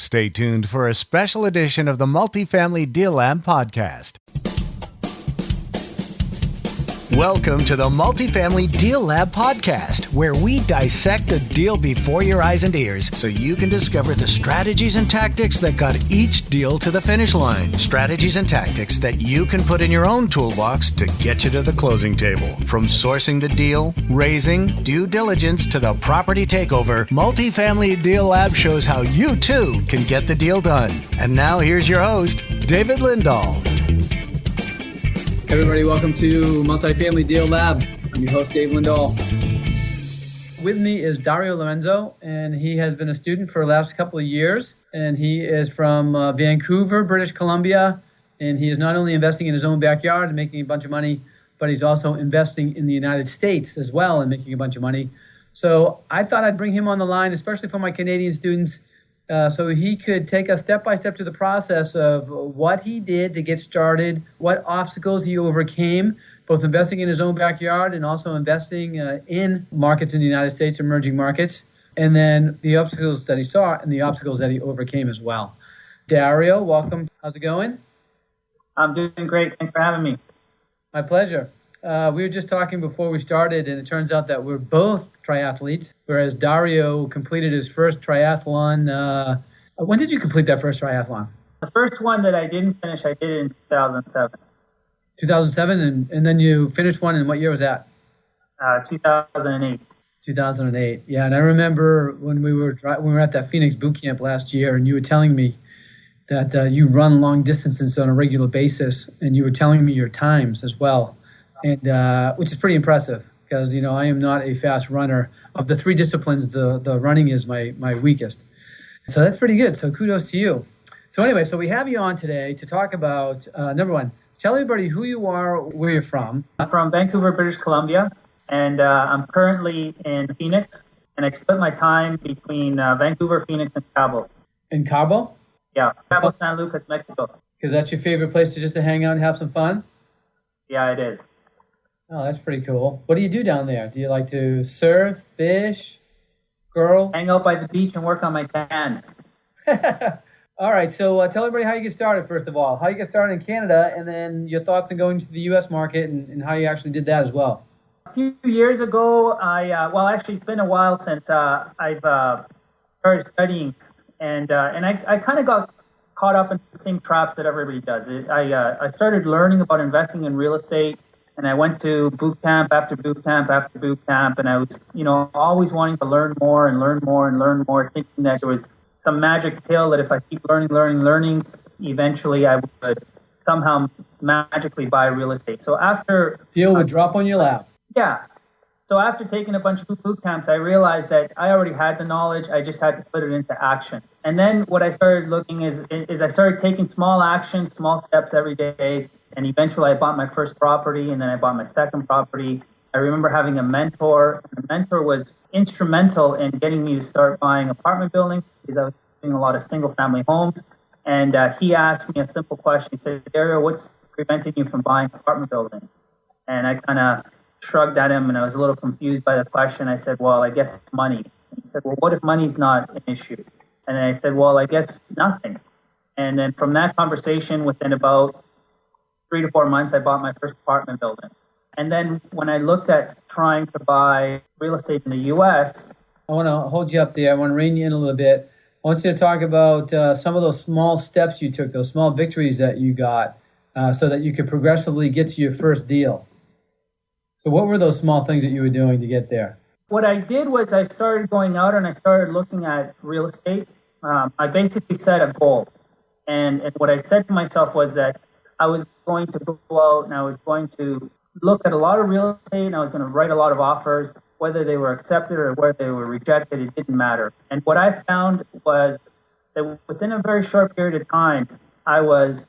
Stay tuned for a special edition of the Multifamily Deal Lab podcast. Welcome to the Multifamily Deal Lab podcast, where we dissect a deal before your eyes and ears so you can discover the strategies and tactics that got each deal to the finish line. Strategies and tactics that you can put in your own toolbox to get you to the closing table. From sourcing the deal, raising, due diligence to the property takeover, Multifamily Deal Lab shows how you too can get the deal done. And now here's your host, David Lindahl. Everybody, welcome to Multifamily Deal Lab. I'm your host, Dave Lindahl. With me is Dario Lorenzo, and he has been a student for the last couple of years. And he is from Vancouver, British Columbia. And he is not only investing in his own backyard and making a bunch of money, but he's also investing in the United States as well and making a bunch of money. So I thought I'd bring him on the line, especially for my Canadian students, so he could take us step by step through the process of what he did to get started, what obstacles he overcame, both investing in his own backyard and also investing in markets in the United States, emerging markets, and then the obstacles that he saw and the obstacles that he overcame as well. Dario, welcome. How's it going? I'm doing great. Thanks for having me. My pleasure. We were just talking before we started, and it turns out that we're both triathletes, whereas Dario completed his first triathlon. When did you complete that first triathlon? The first one that I didn't finish, I did in 2007. 2007, and then you finished one, and what year was that? 2008. 2008, yeah. And I remember when we were at that Phoenix boot camp last year, and you were telling me that you run long distances on a regular basis, and you were telling me your times as well. And which is pretty impressive because, you know, I am not a fast runner. Of the three disciplines, the running is my weakest. So that's pretty good. So kudos to you. So anyway, so we have you on today to talk about, number one, tell everybody who you are, where you're from. I'm from Vancouver, British Columbia, and I'm currently in Phoenix. And I split my time between Vancouver, Phoenix, and Cabo. In Cabo? Yeah, Cabo San Lucas, Mexico. Because that's your favorite place to just to hang out and have some fun? Yeah, it is. Oh, that's pretty cool. What do you do down there? Do you like to surf, fish, girl? Hang out by the beach and work on my tan. All right, so tell everybody how you get started, first of all. How you get started in Canada, and then your thoughts on going to the U.S. market and how you actually did that as well. A few years ago, actually, it's been a while since I've started studying, and I kind of got caught up in the same traps that everybody does. I started learning about investing in real estate. And I went to boot camp after boot camp after boot camp, and I was, always wanting to learn more and learn more and learn more, thinking that there was some magic pill that if I keep learning, eventually I would somehow magically buy real estate. So after... Deal would drop on your lap. Yeah. So after taking a bunch of boot camps, I realized that I already had the knowledge. I just had to put it into action. And then what I started looking is I started taking small actions, small steps every day. And eventually I bought my first property, and then I bought my second property. I remember having a mentor. The mentor was instrumental in getting me to start buying apartment buildings because I was doing a lot of single family homes. And he asked me a simple question. He said, Dario, what's preventing you from buying apartment buildings? And I kind of shrugged at him, and I was a little confused by the question. I said, well, I guess it's money. And he said, well, what if money's not an issue? And then I said, well, I guess nothing. And then from that conversation, within about 3 to 4 months, I bought my first apartment building. And then when I looked at trying to buy real estate in the U.S. I want to hold you up there. I want to rein you in a little bit. I want you to talk about some of those small steps you took, those small victories that you got so that you could progressively get to your first deal. So what were those small things that you were doing to get there? What I did was I started going out and I started looking at real estate. I basically set a goal. And what I said to myself was that I was going to go out and I was going to look at a lot of real estate and I was going to write a lot of offers. Whether they were accepted or whether they were rejected, it didn't matter. And what I found was that within a very short period of time, I was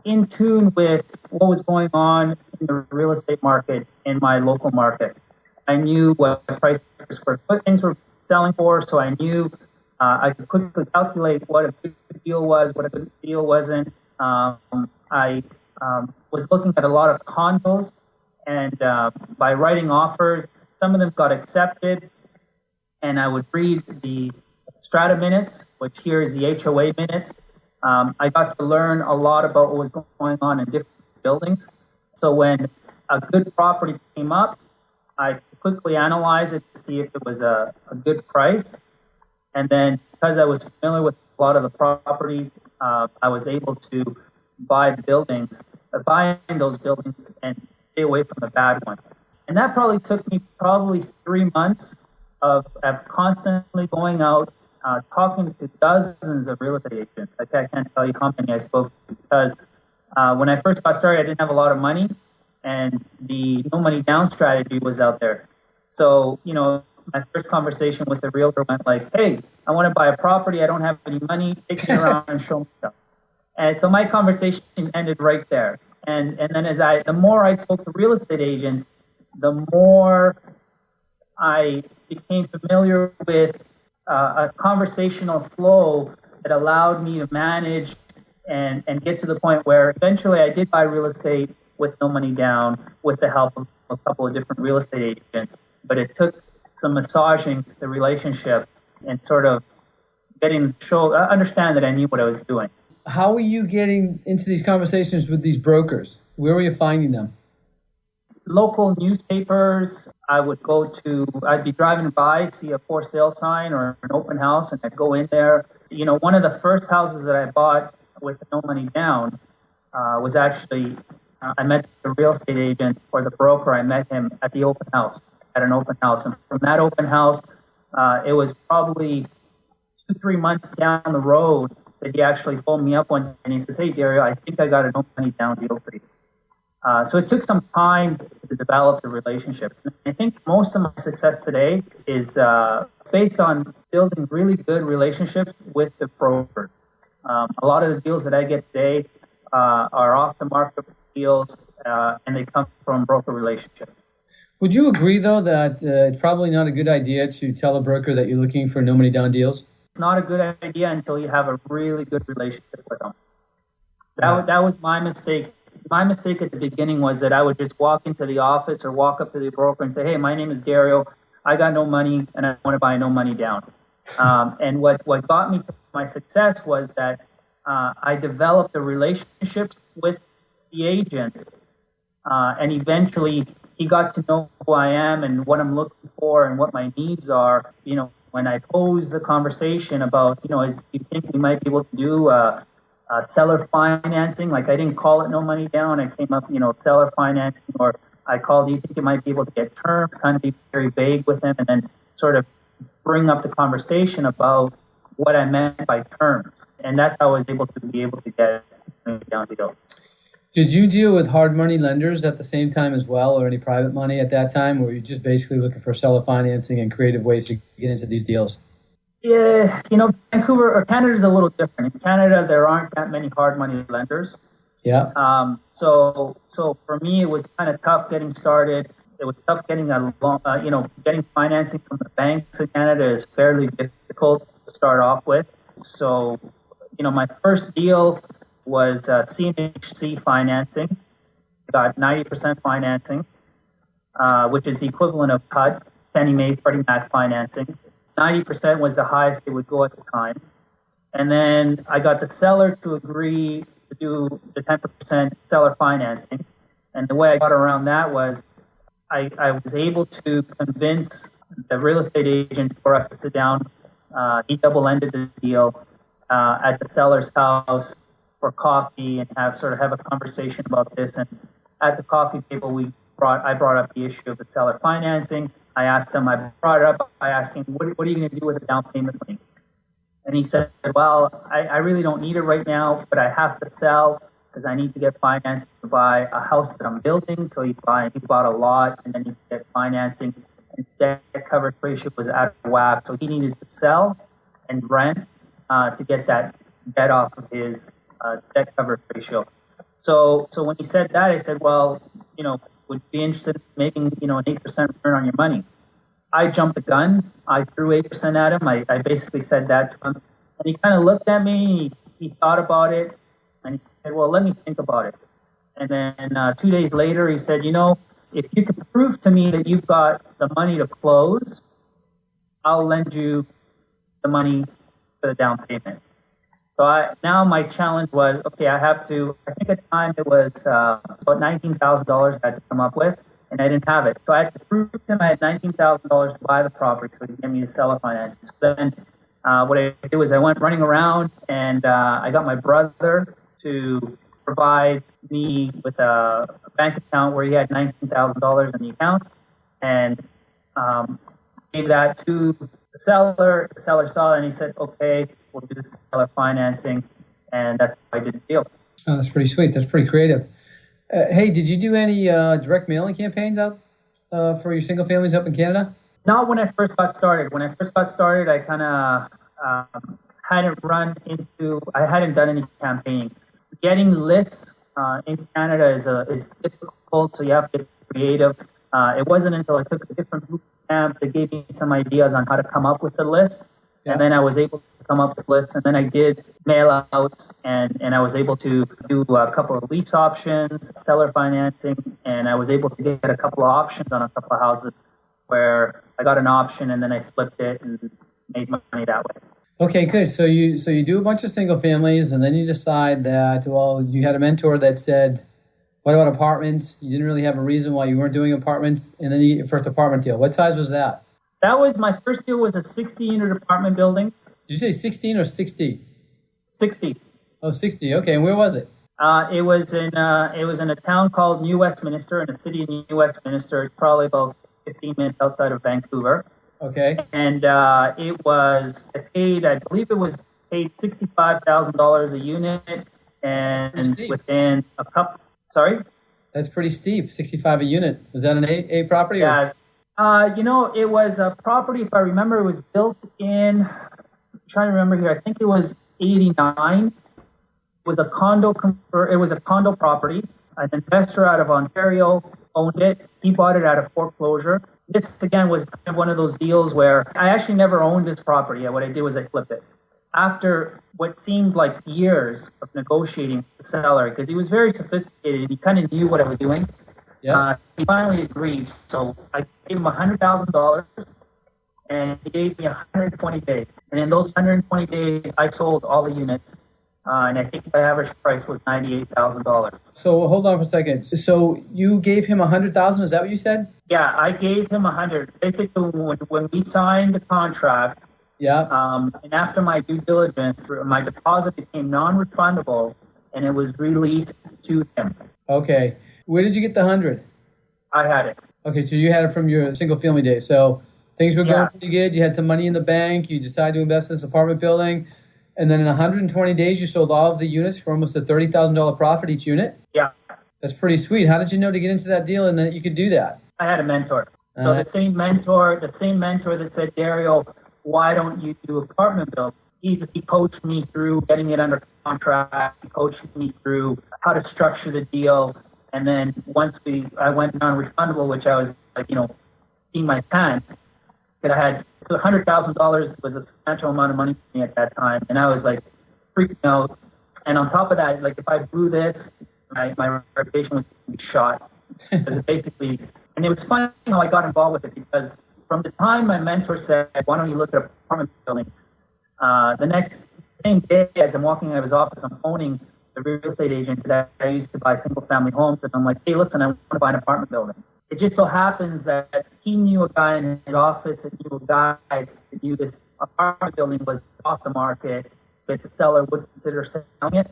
in tune with what was going on in the real estate market in my local market. I knew what price per square foot things were selling for, so I knew I could quickly calculate what a good deal was, what a good deal wasn't. I was looking at a lot of condos, and by writing offers, some of them got accepted, and I would read the strata minutes, which here is the HOA minutes. I got to learn a lot about what was going on in different buildings. So when a good property came up, I quickly analyzed it to see if it was a good price. And then because I was familiar with a lot of the properties, I was able to buy in those buildings and stay away from the bad ones. And that probably took me 3 months of constantly going out, talking to dozens of real estate agents. I can't tell you how many I spoke to, because when I first got started, I didn't have a lot of money, and the no money down strategy was out there. So, my first conversation with the realtor went like, hey, I want to buy a property. I don't have any money. Take me around and show me stuff. And so my conversation ended right there. And then the more I spoke to real estate agents, the more I became familiar with a conversational flow that allowed me to manage and get to the point where eventually I did buy real estate with no money down, with the help of a couple of different real estate agents. But it took some massaging the relationship and sort of understand that I knew what I was doing. How are you getting into these conversations with these brokers? Where were you finding them? Local newspapers. I'd be driving by, see a for sale sign or an open house, and I'd go in there. One of the first houses that I bought with no money down was actually, I met the real estate agent or the broker. I met him at an open house. And from that open house, it was probably 2-3 months down the road that he actually phoned me up one day and he says, hey, Dario, I think I got a no money down deal for you. So it took some time to develop the relationships. And I think most of my success today is based on building really good relationships with the broker. A lot of the deals that I get today are off the market deals, and they come from broker relationships. Would you agree, though, that it's probably not a good idea to tell a broker that you're looking for no money down deals? It's not a good idea until you have a really good relationship with them. That was my mistake. My mistake at the beginning was that I would just walk into the office or walk up to the broker and say, hey, my name is Dario. I got no money and I want to buy no money down. And what got me to my success was that I developed a relationship with the agent, and eventually he got to know who I am and what I'm looking for and what my needs are. When I posed the conversation about, do you think we might be able to do seller financing? Like, I didn't call it no money down. I came up, seller financing, or I called, do you think you might be able to get terms? Kind of be very vague with him, and then sort of bring up the conversation about what I meant by terms. And that's how I was able to get down the deal. Did you deal with hard money lenders at the same time as well, or any private money at that time, or were you just basically looking for seller financing and creative ways to get into these deals? Yeah, Vancouver or Canada is a little different. In Canada, there aren't that many hard money lenders. Yeah. So for me, it was kind of tough getting started. It was tough getting getting financing from the banks in Canada is fairly difficult to start off with. So, my first deal was CMHC financing. Got 90% financing, which is the equivalent of HUD, Fannie Mae, Freddie Mac financing. 90% was the highest they would go at the time. And then I got the seller to agree to do the 10% seller financing. And the way I got around that was I was able to convince the real estate agent for us to sit down. He double-ended the deal at the seller's house for coffee and have a conversation about this. And at the coffee table, I brought up the issue of the seller financing. I asked him, I brought it up by asking, what are you going to do with the down payment money? And he said, well, I really don't need it right now, but I have to sell because I need to get financing to buy a house that I'm building. So he bought a lot, and then he get financing. And debt coverage ratio was out of whack. So he needed to sell and rent to get that debt off of his debt coverage ratio. So when he said that, I said, well, would you be interested in making, an 8% return on your money? I jumped the gun. I threw 8% at him. I basically said that to him. And he kind of looked at me. He thought about it. And he said, well, let me think about it. And then 2 days later, he said, if you can prove to me that you've got the money to close, I'll lend you the money for the down payment. So now my challenge was, okay, I have to, I think at the time it was about $19,000 I had to come up with, and I didn't have it. So I had to prove to him I had $19,000 to buy the property so he could get me the seller financing. So then what I did was I went running around and I got my brother to provide me with a bank account where he had $19,000 in the account, and gave that to the seller. The seller saw it and he said, okay, we'll do the seller financing, and that's how I did the deal. Oh, that's pretty sweet. That's pretty creative. Hey, did you do any direct mailing campaigns out for your single families up in Canada? Not when I first got started. When I first got started, I kind of I hadn't done any campaigning. Getting lists in Canada is difficult, so you have to get creative. It wasn't until I took a different boot camp that gave me some ideas on how to come up with the list. Yeah. And then I was able to come up with lists, and then I did mail outs, and I was able to do a couple of lease options, seller financing, and I was able to get a couple of options on a couple of houses where I got an option and then I flipped it and made money that way. Okay, good. So you do a bunch of single families, and then you decide that, well, you had a mentor that said, what about apartments? You didn't really have a reason why you weren't doing apartments, and then you get your first apartment deal. What size was that? That was my first deal. Was a 60-unit apartment building. Did you say 16 or 60? 60. Oh, 60. Okay, and where was it? It was in a town called New Westminster, in a city in New Westminster. It's probably about 15 minutes outside of Vancouver. Okay. And I believe it was paid $65,000 a unit, and within a couple. Sorry? That's pretty steep. 65 a unit. Was that an A property? Yeah. It was a property, if I remember, it was built in, I'm trying to remember here, I think it was 89. It was a condo property. An investor out of Ontario owned it. He bought it out of foreclosure. This, again, was kind of one of those deals where I actually never owned this property. What I did was I flipped it. After what seemed like years of negotiating with the seller, because he was very sophisticated, he kind of knew what I was doing. Yeah. He finally agreed. So I gave him $100,000, and he gave me 120 days. And in those 120 days, I sold all the units, and I think the average price was $98,000. So hold on for a second. So you gave him $100,000? Is that what you said? Yeah, I gave him 100. Basically, when we signed the contract. Yeah. And after my due diligence, my deposit became non-refundable, and it was released to him. Okay. Where did you get the 100? I had it. Okay, so you had it from your single family days. So things were going pretty good. You had some money in the bank. You decided to invest in this apartment building. And then in 120 days, you sold all of the units for almost a $30,000 profit each unit? Yeah. That's pretty sweet. How did you know to get into that deal and that you could do that? I had a mentor. So the same mentor that said, Dario, why don't you do apartment build? He coached me through getting it under contract. He coached me through how to structure the deal. And then once I went non-refundable, which I was seeing my pants, that I had $100,000 was a substantial amount of money for me at that time. And I was like freaking out. And on top of that, like if I blew this, my reputation was going to be shot. Basically, and it was funny how I got involved with it, because from the time my mentor said, why don't you look at apartment building? The same day as I'm walking out of his office, I'm phoning the real estate agent that I used to buy single family homes. And I'm like, hey, listen, I want to buy an apartment building. It just so happens that he knew a guy in his office that knew a guy that knew this apartment building was off the market, that the seller would consider selling it.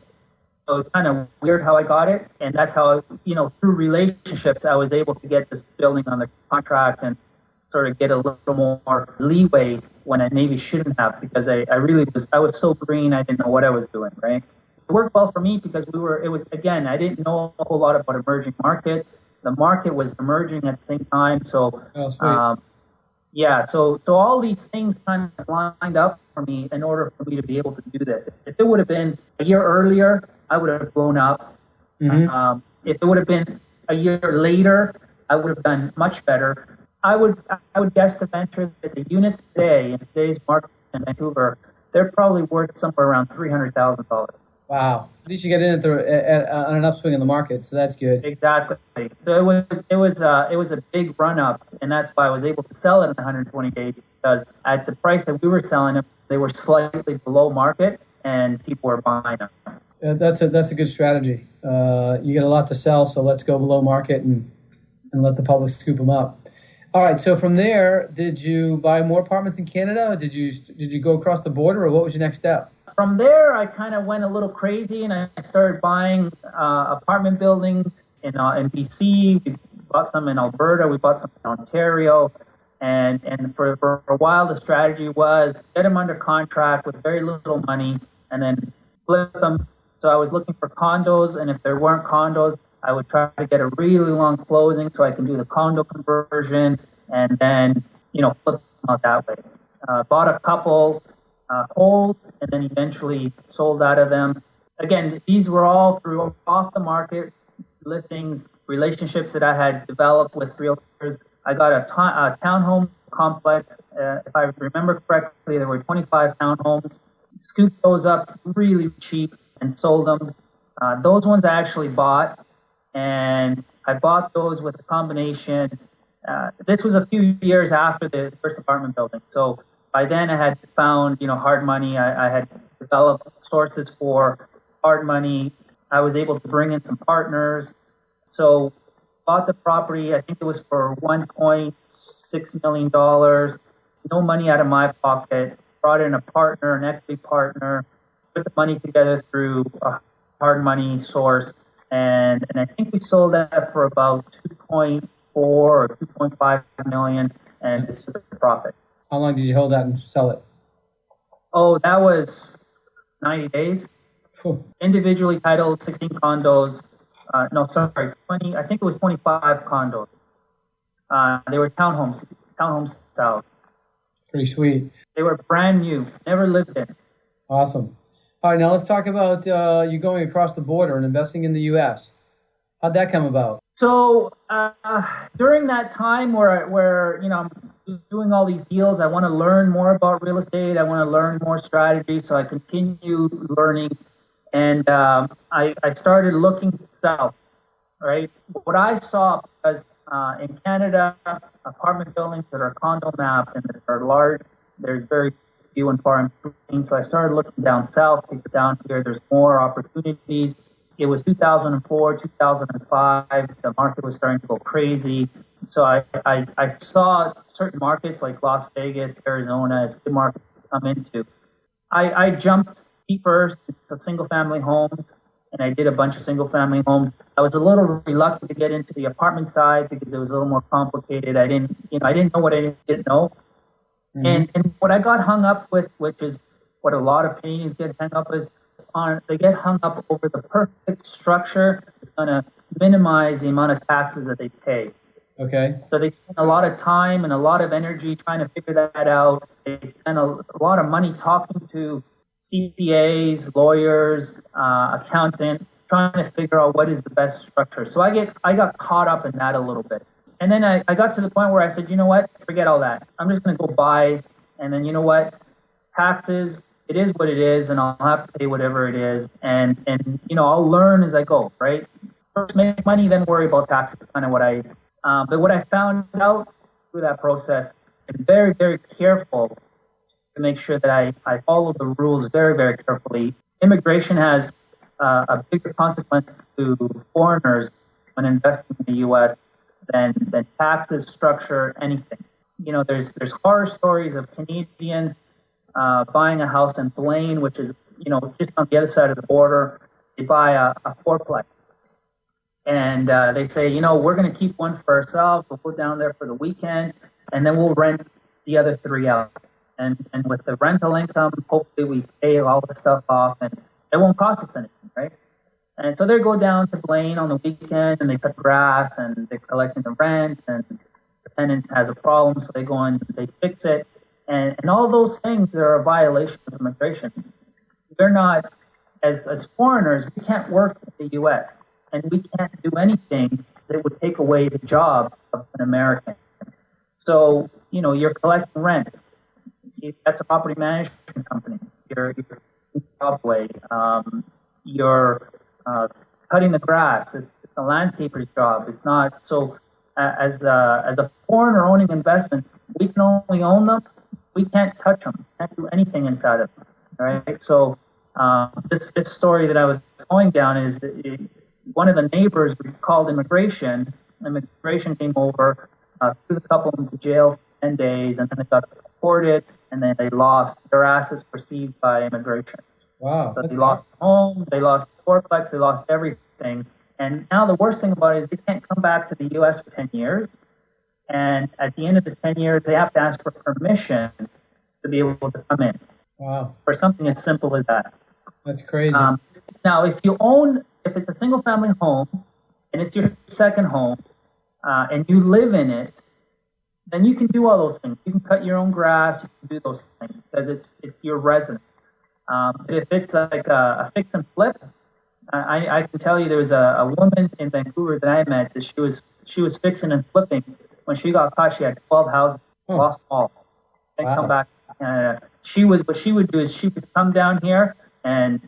So it's kind of weird how I got it. And that's how, through relationships, I was able to get this building on the contract and sort of get a little more leeway when I maybe shouldn't have, because I was so green, I didn't know what I was doing, right? It worked well for me because I didn't know a whole lot about emerging markets. The market was emerging at the same time. So, so all these things kind of lined up for me in order for me to be able to do this. If it would have been a year earlier, I would have blown up. Mm-hmm. If it would have been a year later, I would have done much better. I would guess to venture that the units today, in today's market in Vancouver, they're probably worth somewhere around $300,000. Wow! At least you get in on an upswing in the market, so that's good. Exactly. So it was a big run up, and that's why I was able to sell it in 120 days, because at the price that we were selling them, they were slightly below market and people were buying them. That's a good strategy. You get a lot to sell, so let's go below market and let the public scoop them up. All right. So from there, did you buy more apartments in Canada? Or did you go across the border, or what was your next step? From there, I kind of went a little crazy, and I started buying apartment buildings in BC. We bought some in Alberta. We bought some in Ontario. And for a while, the strategy was get them under contract with very little money and then flip them. So I was looking for condos, and if there weren't condos, I would try to get a really long closing so I can do the condo conversion and then, flip them out that way. Bought a couple holds and then eventually sold out of them. Again, these were all through off the market listings, relationships that I had developed with realtors. I got a townhome complex. If I remember correctly, there were 25 townhomes. Scooped those up really cheap and sold them. Those ones I actually bought, and I bought those with a combination. This was a few years after the first apartment building. So by then I had found, hard money. I had developed sources for hard money. I was able to bring in some partners. So bought the property, I think it was for $1.6 million. No money out of my pocket. Brought in a partner, an equity partner, put the money together through a hard money source. And I think we sold that for about 2.4 or 2.5 million, and this was the profit. How long did you hold that and sell it? Oh, that was 90 days. Phew. Individually titled 16 condos. 20, I think it was 25 condos. They were townhomes style. Pretty sweet. They were brand new, never lived in. Awesome. All right, now let's talk about you going across the border and investing in the U.S. How'd that come about? So during that time where I'm doing all these deals, I want to learn more about real estate. I want to learn more strategy, so I continue learning. And I started looking south, right? What I saw was in Canada, apartment buildings that are condo mapped and that are large, there's very few and far in between. So I started looking down south, because down here there's more opportunities. It was 2004, 2005. The market was starting to go crazy. So I saw certain markets like Las Vegas, Arizona as good markets to come into. I jumped first to single-family homes, and I did a bunch of single-family homes. I was a little reluctant to get into the apartment side because it was a little more complicated. I didn't know what I didn't know. Mm-hmm. And what I got hung up with, which is what a lot of Canadians get hung up is they get hung up over the perfect structure that's going to minimize the amount of taxes that they pay. Okay. So they spend a lot of time and a lot of energy trying to figure that out. They spend a lot of money talking to CPAs, lawyers, accountants, trying to figure out what is the best structure. So I got caught up in that a little bit. And then I got to the point where I said, you know what, forget all that. I'm just going to go buy. And then, you know what, taxes, it is what it is, and I'll have to pay whatever it is. And I'll learn as I go, right? First make money, then worry about taxes, kind of what but what I found out through that process, I'm very, very careful to make sure that I follow the rules very, very carefully. Immigration has a bigger consequence to foreigners when investing in the U.S. than taxes, structure, anything. There's horror stories of Canadians buying a house in Blaine, which is, just on the other side of the border. They buy a fourplex. And they say, we're going to keep one for ourselves. We'll go down there for the weekend, and then we'll rent the other three out. And with the rental income, hopefully we pay all the stuff off, and it won't cost us anything, right? And so they go down to Blaine on the weekend, and they cut grass, and they're collecting the rent, and the tenant has a problem, so they go in and they fix it. And all those things are a violation of immigration. We're not, as foreigners, we can't work in the U.S., and we can't do anything that would take away the job of an American. So, you're collecting rents. That's a property management company. You're job way. You're cutting the grass. It's a landscaper's job. It's not. So as a foreigner owning investments, we can only own them we can't touch them, can't do anything inside of them, right? So this story that I was going down is one of the neighbors called immigration. Immigration came over, threw the couple into jail for 10 days, and then they got deported, and then they lost their assets were seized by immigration. Wow. So they lost home, they lost the fourplex, they lost everything. And now the worst thing about it is they can't come back to the U.S. for 10 years. And at the end of the 10 years, they have to ask for permission to be able to come in. Wow. For something as simple as that. That's crazy. Now, if it's a single family home and it's your second home and you live in it, then you can do all those things. You can cut your own grass, you can do those things because it's your residence. If it's like a fix and flip, I can tell you there was a woman in Vancouver that I met that she was fixing and flipping. When she got caught, she had 12 houses, lost all. Then come back. What she would do is she would come down here and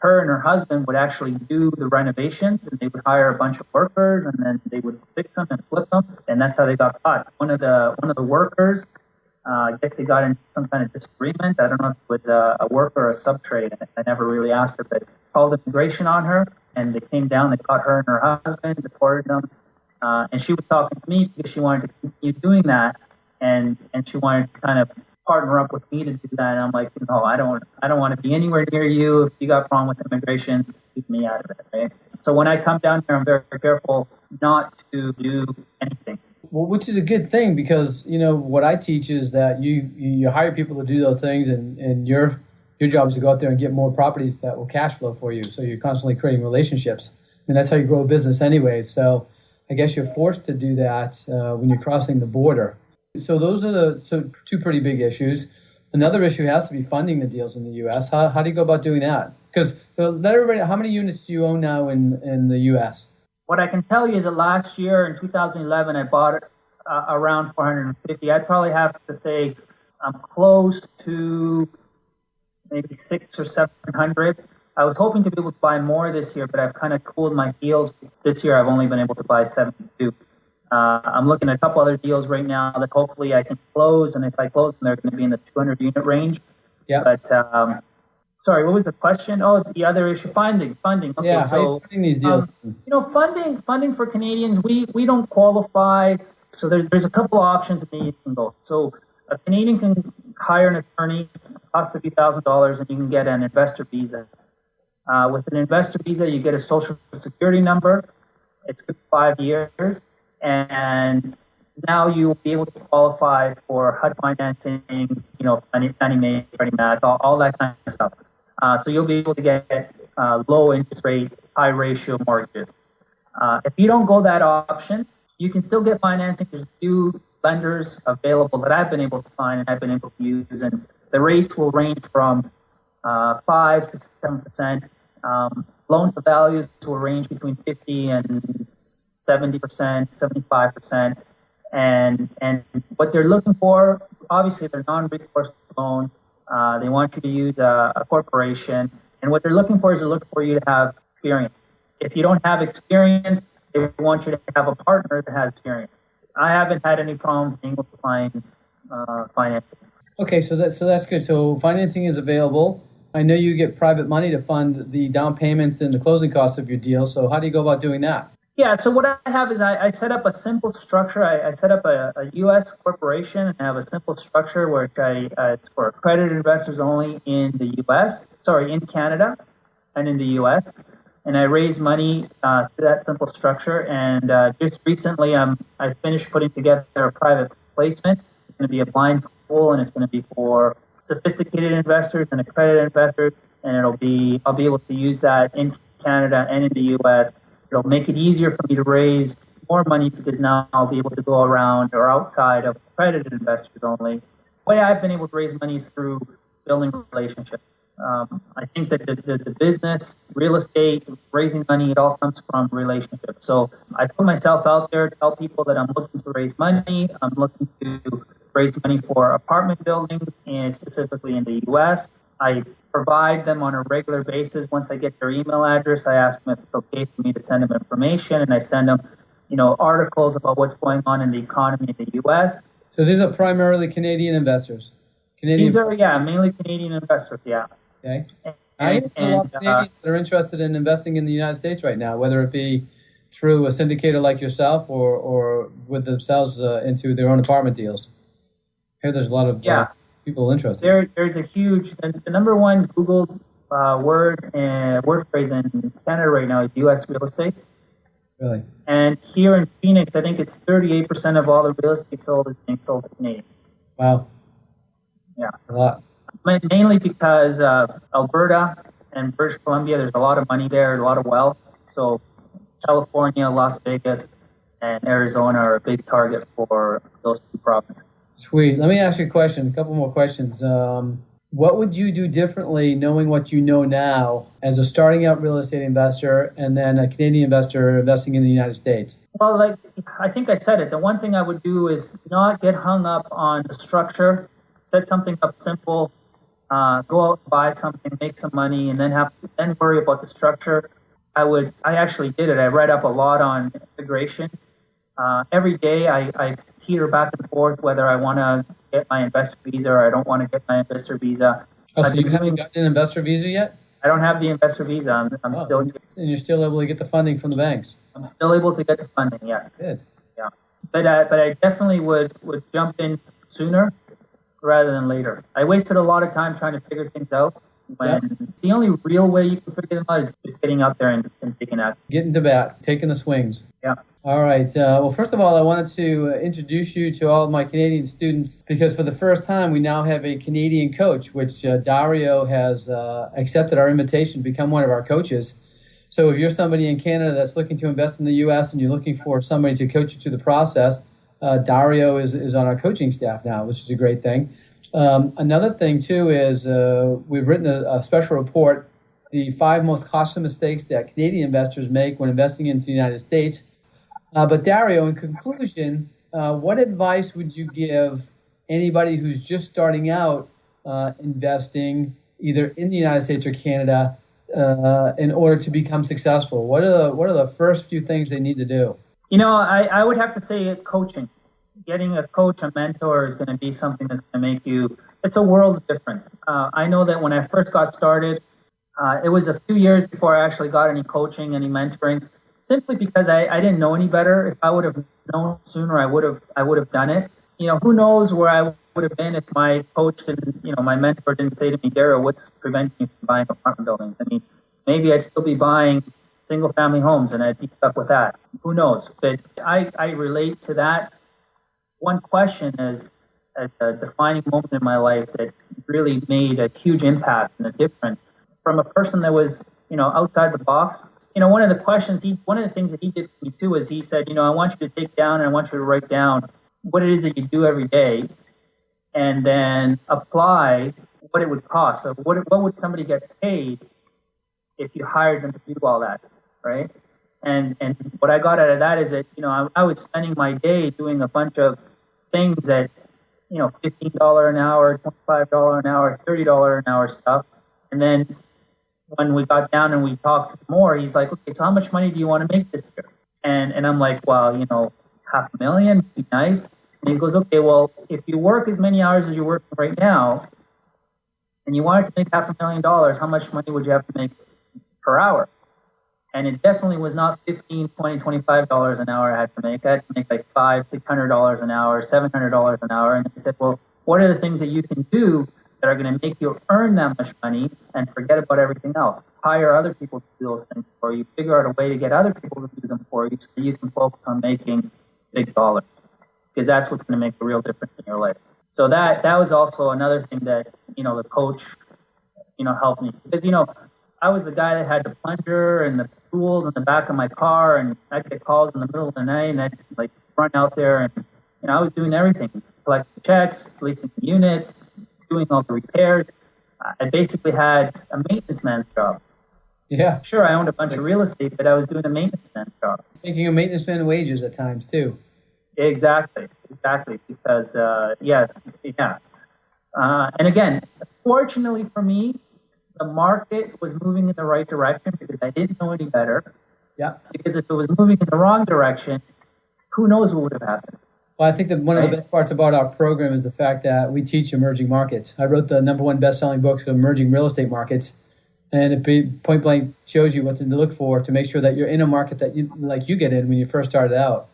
her and her husband would actually do the renovations, and they would hire a bunch of workers, and then they would fix them and flip them, and that's how they got caught. One of the workers, I guess they got in some kind of disagreement. I don't know if it was a worker or a sub-trade. I never really asked her, but called immigration on her, and they came down, they caught her and her husband, deported them, and she was talking to me because she wanted to continue doing that, and she wanted to kind of partner up with me to do that. And I'm like, no, I don't want to be anywhere near you. If you got a problem with immigration, keep me out of it, right? So when I come down here, I'm very careful not to do anything. Well, which is a good thing because, what I teach is that you hire people to do those things and your job is to go out there and get more properties that will cash flow for you. So you're constantly creating relationships. And that's how you grow a business anyway. So I guess you're forced to do that when you're crossing the border. So those are two pretty big issues. Another issue has to be funding the deals in the U.S. How do you go about doing that? Because let everybody, how many units do you own now in the U.S.? What I can tell you is that last year in 2011, I bought it around 450. I'd probably have to say I'm close to maybe 600 or 700. I was hoping to be able to buy more this year, but I've kind of cooled my deals. This year, I've only been able to buy 72. I'm looking at a couple other deals right now that hopefully I can close, and if I close them, they're going to be in the 200 unit range. Yeah. But sorry, what was the question? Oh, the other issue, funding. Okay, yeah, how are you funding these deals? Funding for Canadians, we don't qualify. So there's a couple of options that you can go. So a Canadian can hire an attorney, costs a few $1,000s, and you can get an investor visa. With an investor visa, you get a social security number. It's good for 5 years. And now you'll be able to qualify for HUD financing, Fannie Mae, Freddie Mac, all that kind of stuff. So you'll be able to get low interest rate, high ratio mortgages. If you don't go that option, you can still get financing. There's a few lenders available that I've been able to find and I've been able to use, and the rates will range from 5 to 7%. Loan to values will range between 50 and 70%, 75%. And what they're looking for, obviously, they're non-recourse loan. They want you to use a corporation. And what they're looking for is they're looking for you to have experience. If you don't have experience, they want you to have a partner that has experience. I haven't had any problem being able to find financing. Okay, so that's good. So financing is available. I know you get private money to fund the down payments and the closing costs of your deal. So how do you go about doing that? Yeah, so what I have is I set up a simple structure. I set up a U.S. corporation and I have a simple structure where it's for accredited investors only in Canada and in the U.S. And I raise money through that simple structure. And just recently, I finished putting together a private placement. It's going to be a blind pool, and it's going to be for sophisticated investors and accredited investors. And I'll be able to use that in Canada and in the U.S. It'll make it easier for me to raise more money because now I'll be able to go around or outside of accredited investors only. The way I've been able to raise money is through building relationships. I think that the business, real estate, raising money, it all comes from relationships. So I put myself out there to tell people that I'm looking to raise money. I'm looking to raise money for apartment buildings, and specifically in the U.S. I provide them on a regular basis. Once I get their email address, I ask them if it's okay for me to send them information, and I send them, articles about what's going on in the economy in the U.S. So these are primarily Canadian investors? Canadian. These are, yeah, mainly Canadian investors, yeah. Okay. I think there's a lot of Canadians that are interested in investing in the United States right now, whether it be through a syndicator like yourself or with themselves into their own apartment deals. Here, there's a lot of people interested. There's a huge, the number one Google word phrase in Canada right now is U.S. real estate. Really? And here in Phoenix, I think it's 38% of all the real estate sold is being sold to Canadians. Wow. Yeah. A lot. Mainly because Alberta and British Columbia, there's a lot of money there, a lot of wealth. So California, Las Vegas, and Arizona are a big target for those two provinces. Sweet. Let me ask you a question, a couple more questions. What would you do differently knowing what you know now as a starting out real estate investor and then a Canadian investor investing in the United States? Well, like I think I said it, the one thing I would do is not get hung up on the structure, set something up simple, go out and buy something, make some money, and then worry about the structure. I actually did it. I read up a lot on immigration. Every day I teeter back and forth whether I want to get my investor visa or I don't want to get my investor visa. Oh, so you haven't gotten an investor visa yet? I don't have the investor visa. I'm still. And you're still able to get the funding from the banks? I'm still able to get the funding, yes. Good. Yeah. But I definitely would jump in sooner rather than later. I wasted a lot of time trying to figure things out. The only real way you can figure them out is just getting out there and taking action. Getting to bat, taking the swings. Yeah. All right. Well, first of all, I wanted to introduce you to all of my Canadian students because for the first time, we now have a Canadian coach, which Dario has accepted our invitation to become one of our coaches. So if you're somebody in Canada that's looking to invest in the U.S. and you're looking for somebody to coach you through the process, Dario is on our coaching staff now, which is a great thing. Another thing, too, is we've written a special report, the 5 most costly mistakes that Canadian investors make when investing into the United States. But Dario, in conclusion, what advice would you give anybody who's just starting out investing either in the United States or Canada in order to become successful? What are the first few things they need to do? You know, I would have to say coaching. Getting a coach, a mentor is going to be something that's going to make you, it's a world of difference. I know that when I first got started, it was a few years before I actually got any coaching, any mentoring, simply because I didn't know any better. If I would have known sooner, I would have done it. You know, who knows where I would have been if my coach didn't, my mentor didn't say to me, Daryl, what's preventing you from buying apartment buildings? I mean, maybe I'd still be buying single family homes and I'd be stuck with that. Who knows? But I relate to that. One question is a defining moment in my life that really made a huge impact and a difference from a person that was, outside the box. One of the things that he did for me too is he said, I want you to take down and I want you to write down what it is that you do every day and then apply what it would cost. So what would somebody get paid if you hired them to do all that, right? And what I got out of that is that, I was spending my day doing a bunch of things that, $15 an hour, $25 an hour, $30 an hour stuff. And then when we got down and we talked more, he's like, okay, so how much money do you want to make this year? And I'm like, well, $500,000 would be nice. And he goes, okay, well, if you work as many hours as you're working right now, and you wanted to make $500,000, how much money would you have to make per hour? And it definitely was not $15, $20, $25 an hour I had to make. I had to make like $500, $600 an hour, $700 an hour. And he said, well, what are the things that you can do that are going to make you earn that much money and forget about everything else? Hire other people to do those things for you. Figure out a way to get other people to do them for you so you can focus on making big dollars. Because that's what's going to make a real difference in your life. So that was also another thing that, the coach, helped me. Because, I was the guy that had the plunger and the tools in the back of my car, and I'd get calls in the middle of the night, and I'd run out there, and I was doing everything: collecting checks, leasing units, doing all the repairs. I basically had a maintenance man's job. Yeah, sure, I owned a bunch of real estate, but I was doing a maintenance man's job. Making a maintenance man wages at times too. Exactly, because and again, fortunately for me, the market was moving in the right direction because I didn't know any better. Yeah. Because if it was moving in the wrong direction, who knows what would have happened? Well, I think that one of the best parts about our program is the fact that we teach emerging markets. I wrote the #1 best-selling book for emerging real estate markets, and it point blank shows you what to look for to make sure that you're in a market that you get in when you first started out.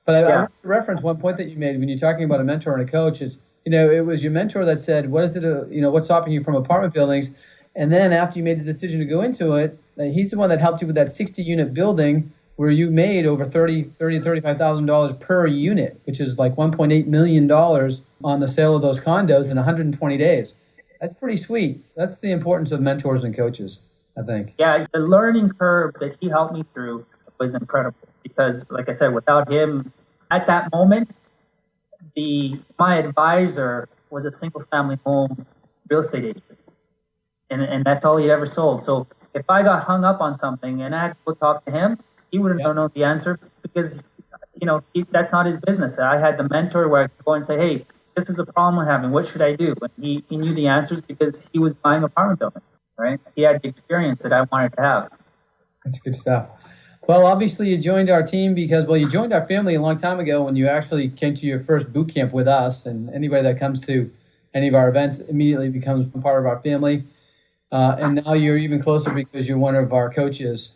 But I reference one point that you made when you're talking about a mentor and a coach is, it was your mentor that said, what is it, what's stopping you from apartment buildings? And then after you made the decision to go into it, he's the one that helped you with that 60-unit building where you made over $35,000 per unit, which is like $1.8 million on the sale of those condos in 120 days. That's pretty sweet. That's the importance of mentors and coaches, I think. Yeah, the learning curve that he helped me through was incredible because, like I said, without him at that moment, my advisor was a single-family home real estate agent, and that's all he ever sold. So if I got hung up on something and I had to go talk to him, he wouldn't know the answer because, that's not his business. I had the mentor where I could go and say, hey, this is the problem we're having. What should I do? And he knew the answers because he was buying apartment buildings, right? He had the experience that I wanted to have. That's good stuff. Well, obviously you joined our team because, you joined our family a long time ago when you actually came to your first boot camp with us. And anybody that comes to any of our events immediately becomes part of our family. And now you're even closer because you're one of our coaches.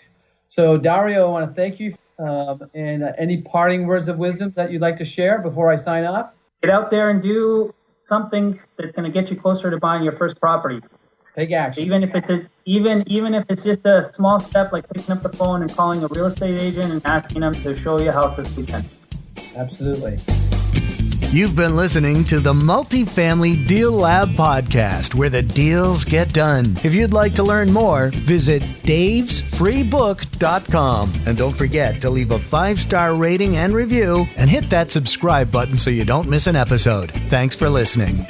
So, Dario, I want to thank you. And any parting words of wisdom that you'd like to share before I sign off? Get out there and do something that's going to get you closer to buying your first property. Take action. Even if it's just a small step, like picking up the phone and calling a real estate agent and asking them to show you a house this weekend. Absolutely. You've been listening to the Multifamily Deal Lab podcast, where the deals get done. If you'd like to learn more, visit davesfreebook.com. And don't forget to leave a 5-star rating and review and hit that subscribe button so you don't miss an episode. Thanks for listening.